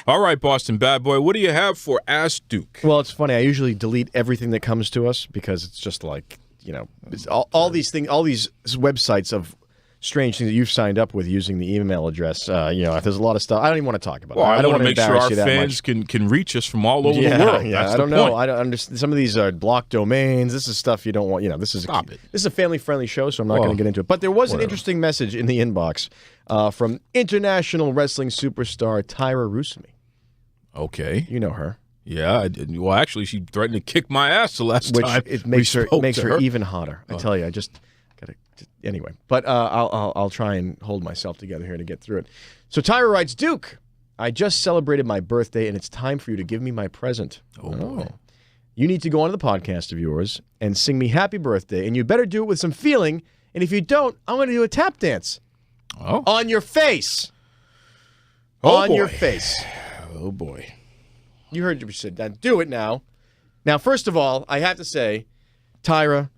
All right, Boston Bad Boy, what do you have for Ask Duke? Well, it's funny. I usually delete everything that comes to us because it's just like, it's all these things, all these websites of strange things that you've signed up with using the email address. There's a lot of stuff. I don't even want to talk about. Well, I don't want to make sure our you that fans much. can reach us from all over the world. Yeah, That's I don't the know. point. I don't understand. Some of these are blocked domains. This is stuff you don't want. This is a family-friendly show, so I'm not going to get into it. But there was an interesting message in the inbox from international wrestling superstar Tyra Rusumi. Okay, you know her. Yeah, well, actually, she threatened to kick my ass the last time. Which it makes her even hotter. I tell you, I just gotta. Anyway, but I'll try and hold myself together here to get through it. So Tyra writes, Duke, I just celebrated my birthday, and it's time for you to give me my present. Oh, boy. You need to go onto the podcast of yours and sing me happy birthday, and you better do it with some feeling, and if you don't, I'm going to do a tap dance. Oh. On your face. Oh, on boy. your face. Oh, boy. You heard what you said. Now, do it now. Now, first of all, I have to say, Tyra,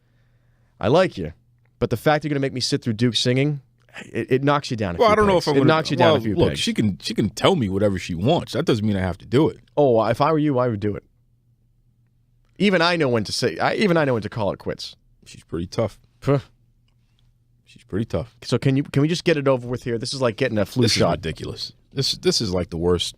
I like you, but the fact you're going to make me sit through Duke singing, it knocks you down a few I don't pegs. know if I'm It knocks you down a few look, pegs. she can tell me whatever she wants. That doesn't mean I have to do it. Oh, if I were you, I would do it. Even I know when to say. Even I know when to call it quits. She's pretty tough. She's pretty tough. So can we just get it over with here? This is like getting a flu This shot. is ridiculous. This is like the worst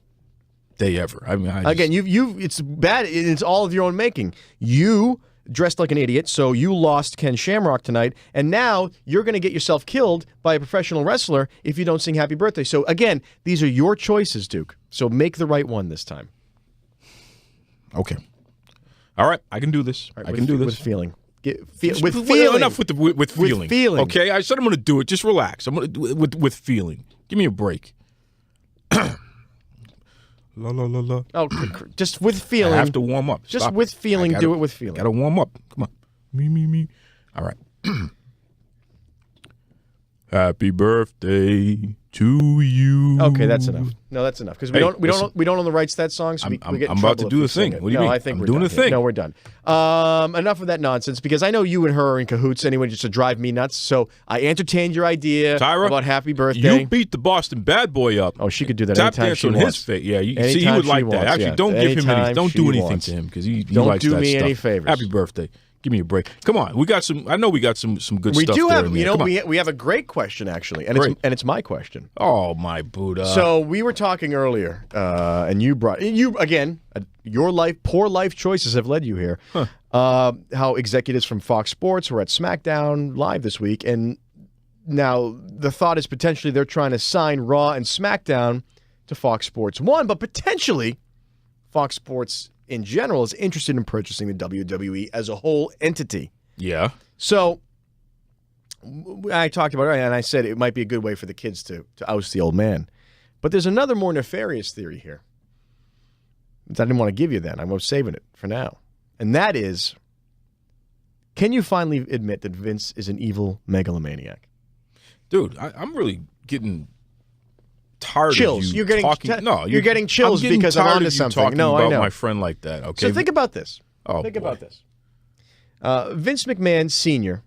day ever. I mean, Again, it's bad. It's all of your own making. You dressed like an idiot, so you lost Ken Shamrock tonight, and now you're going to get yourself killed by a professional wrestler if you don't sing happy birthday. So again, these are your choices, Duke. So make the right one this time. Okay. All right, I can do this. Right, I can do this with feeling. With feeling. feeling. Enough with feeling. With feeling. Okay, I said I'm going to do it. Just relax. I'm going to do it with feeling. Give me a break. La la la la. Oh, just with feeling. I have to warm up. Just Stop with feeling. Do it with feeling. Got to warm up. Come on. Me. All right. Happy birthday to you. Okay, that's enough. No, that's enough because we don't own the rights to that song. So we get in I'm about to trouble do if we the sing thing. it. What do you mean? I think I'm we're doing done the here. thing. No, we're done. Enough of that nonsense because I know you and her are in cahoots anyway, just to drive me nuts. So I entertained your idea Tyra, about happy birthday. You beat the Boston Bad Boy up. Oh, she could do that Tap anytime dance she on wants. his face. Yeah, he Anytime would she like that. wants, Actually, yeah. don't give him Anytime any. Don't she do anything wants. to him because he Don't likes do that me stuff. any favors. Happy birthday. Give me a break. Come on, we got some. I know we got some good We stuff. do there have, in there. Come on. we have a great question actually, and it's my question. Oh my Buddha! So we were talking earlier, and you again. Your poor life choices have led you here. How executives from Fox Sports were at SmackDown Live this week, and now the thought is potentially they're trying to sign Raw and SmackDown to Fox Sports 1, but potentially Fox Sports in general is interested in purchasing the WWE as a whole entity. Yeah. So I talked about it, and I said it might be a good way for the kids to oust the old man. But there's another more nefarious theory here. I didn't want to give you that. I'm saving it for now. And that is, can you finally admit that Vince is an evil megalomaniac? Dude, I'm really getting tired chills. of you You're getting talking. you're getting chills because I'm onto something. Talking no, about I know. my friend like that. Okay. So think about this. Think about this. Vince McMahon Sr.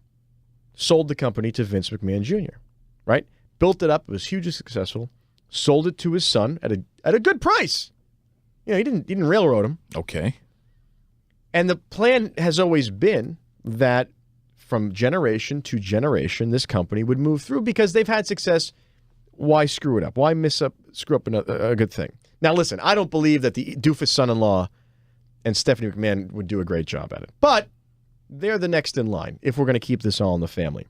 sold the company to Vince McMahon Jr. Right? Built it up. It was hugely successful. Sold it to his son at a good price. He didn't railroad him. Okay. And the plan has always been that from generation to generation, this company would move through because they've had success. Why screw it up? Why screw up a good thing? Now, listen, I don't believe that the doofus son-in-law and Stephanie McMahon would do a great job at it. But they're the next in line if we're going to keep this all in the family.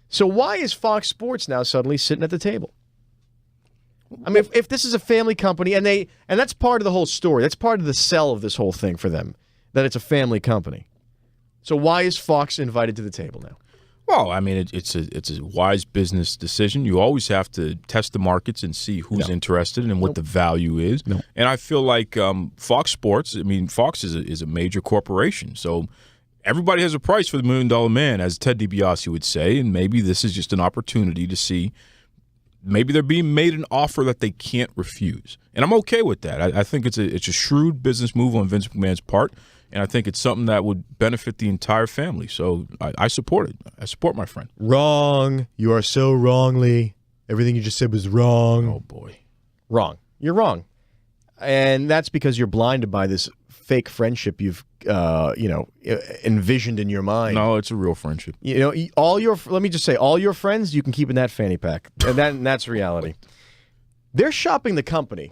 So why is Fox Sports now suddenly sitting at the table? I mean, if this is a family company, and that's part of the whole story. That's part of the sell of this whole thing for them, that it's a family company. So why is Fox invited to the table now? Well, I mean, it's a wise business decision. You always have to test the markets and see who's interested and what the value is. No. And I feel like Fox Sports, I mean, Fox is a major corporation. So everybody has a price for the $1 Million Man, as Ted DiBiase would say. And maybe this is just an opportunity to see, maybe they're being made an offer that they can't refuse. And I'm okay with that. I think it's a shrewd business move on Vince McMahon's part. And I think it's something that would benefit the entire family. So I support it. I support my friend. Wrong. You are so wrongly. Everything you just said was wrong. Oh, boy. Wrong. You're wrong. And that's because you're blinded by this fake friendship you've, envisioned in your mind. No, it's a real friendship. Let me just say, all your friends, you can keep in that fanny pack. And that's reality. They're shopping the company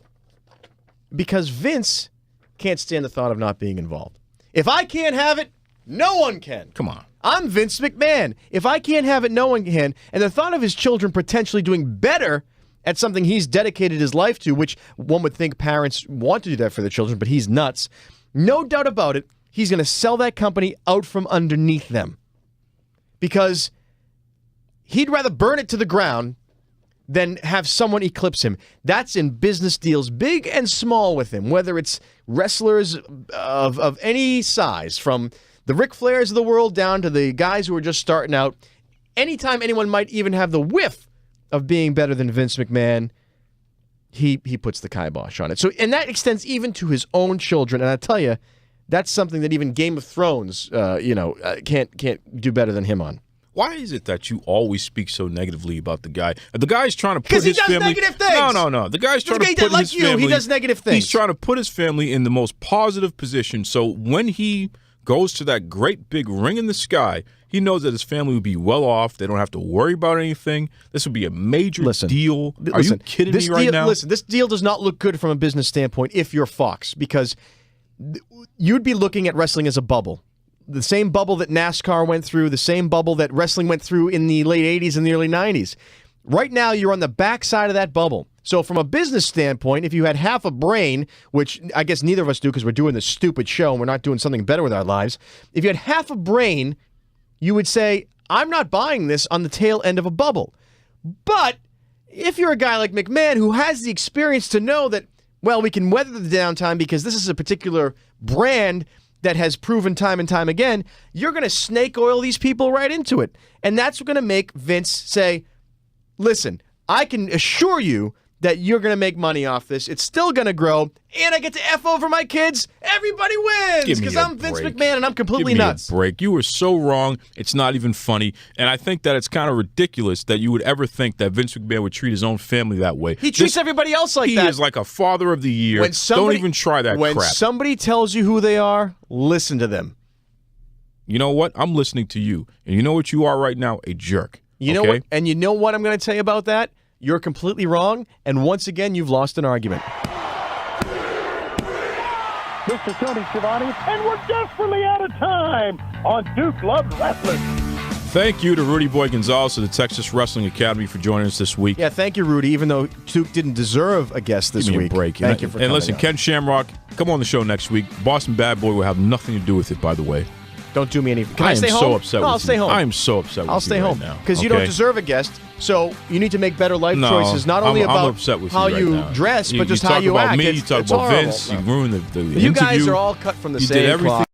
because Vince can't stand the thought of not being involved. If I can't have it, no one can. Come on. I'm Vince McMahon. If I can't have it, no one can. And the thought of his children potentially doing better at something he's dedicated his life to, which one would think parents want to do that for their children, but he's nuts. No doubt about it, he's going to sell that company out from underneath them. Because he'd rather burn it to the ground than have someone eclipse him. That's in business deals, big and small with him, whether it's wrestlers of any size, from the Ric Flairs of the world down to the guys who are just starting out. Anytime anyone might even have the whiff of being better than Vince McMahon, he puts the kibosh on it. So, and that extends even to his own children. And I tell you, that's something that even Game of Thrones, can't do better than him on. Why is it that you always speak so negatively about the guy? The guy's trying to put his family... Because he does negative things! No. The guy's trying to put his family... He does negative things. He's trying to put his family in the most positive position. So when he goes to that great big ring in the sky, he knows that his family will be well off. They don't have to worry about anything. This would be a major deal. Are you kidding me right now? Listen, this deal does not look good from a business standpoint if you're Fox, because you'd be looking at wrestling as a bubble. The same bubble that NASCAR went through, the same bubble that wrestling went through in the late 80s and the early 90s. Right now, you're on the backside of that bubble. So from a business standpoint, if you had half a brain, which I guess neither of us do because we're doing this stupid show and we're not doing something better with our lives, if you had half a brain, you would say, I'm not buying this on the tail end of a bubble. But if you're a guy like McMahon who has the experience to know that, well, we can weather the downtime because this is a particular brand that has proven time and time again, you're going to snake oil these people right into it. And that's going to make Vince say, listen, I can assure you that you're going to make money off this. It's still going to grow, and I get to F over my kids. Everybody wins because I'm Vince McMahon and I'm completely nuts. Give me a break. You were so wrong. It's not even funny. And I think that it's kind of ridiculous that you would ever think that Vince McMahon would treat his own family that way. He treats everybody else like that. He is like a father of the year. Don't even try that crap. When somebody tells you who they are, listen to them. You know what? I'm listening to you. And you know what you are right now? A jerk. You know what? And you know what I'm going to tell you about that? You're completely wrong, and once again, you've lost an argument. Mr. Tony Schiavone, and we're desperately out of time on Duke Loves Rasslin. Thank you to Rudy Boy Gonzalez of the Texas Wrestling Academy for joining us this week. Yeah, thank you, Rudy, even though Duke didn't deserve a guest this week. Give me a break. Thank you for coming. And listen, Ken Shamrock, come on the show next week. Boston Bad Boy will have nothing to do with it, by the way. Don't do me any. Can I stay home? So upset with I'll stay home. I am so upset with you. I'll stay home now. because you don't deserve a guest. So you need to make better life choices, not only about how you dress, but just how you act. You talk about me. You talk about Vince. You ruined the interview. You guys are all cut from the same cloth.